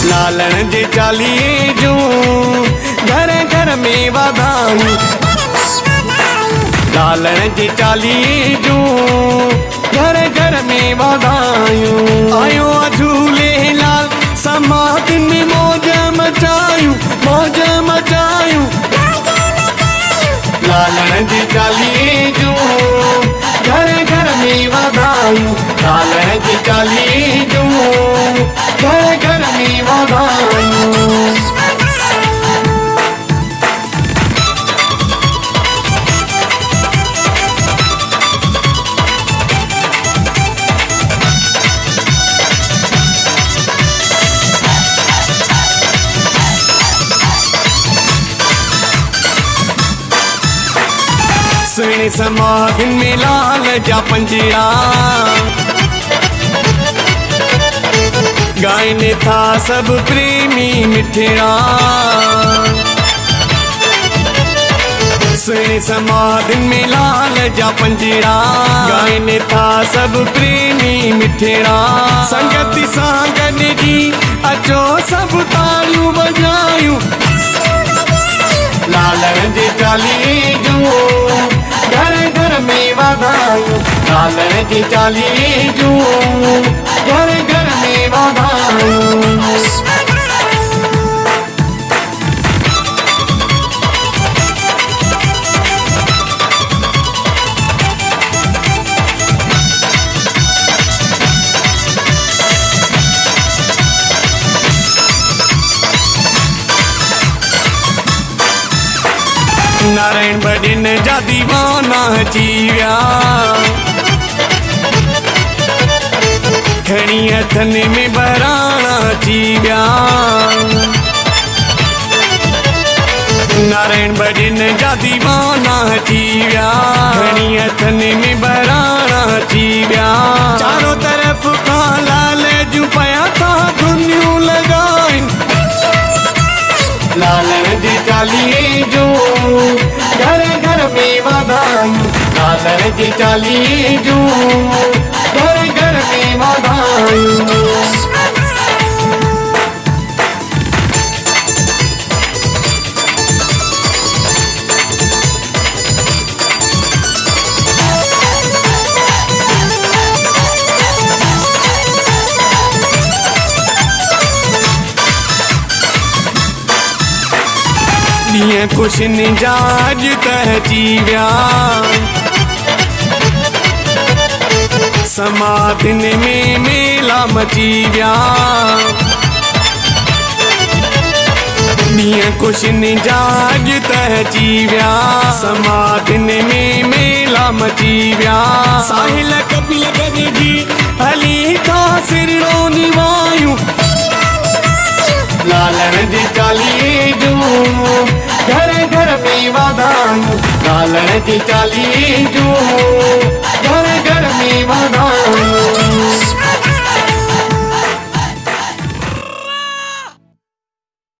लालण जे चालीहे जूं घर घर में वाधायूं। लालण जे चालीहे जूं घर घर में वाधायूं। आयो झूलेलाल समाधि में मौज मचायूं, मौज मचायूं। लालण जे चालीहे जूं घर घर में वाधायूं। लालण जे चालीहे जूं घर घर में वाधायूं। सुहिणी समाधिन में लाल जा पंजड़ा गाइनि था सभु प्रेमी मिठड़ा। सुहिणी समाधिन में लाल जा पंजड़ा गाइनि था सभु प्रेमी मिठड़ा। संगति सां गॾिजी अचो सभु तालियूं वॼायूं। लालण जे चालीहे जूं घर घर में वाधायूं। लालण जे चालीहे जूं घर घर में वाधायूं। नारायण भॼन जा दीवाना अची विया खणी हथनि में बहिराणा अची विया। नारायण भॼन जा दीवाना अची विया खणी हथनि में बहिराणा अची विया। चारों तरफ़ खां लाल जूं पया था धुनियूं लॻाइनि। लालण जे चालीहे जूं घर घर में वाधायूं। लालण जे चालीहे जूं घर घर में वाधायूं। ॾींहं ख़ुशियुनि जा अॼु त अची विया समाधिन में मेला मची विया। ॾींहं ख़ुशियुनि जा अॼु त अची विया समाधिन में मेला मची विया। साहिल कपिल गॾिजी हली था सिरड़ो निभायूं। लालण जे चालीहे जूं घर घर में वाधायूं। लालण जे चालीहे जूं घर घर में वाधायूं।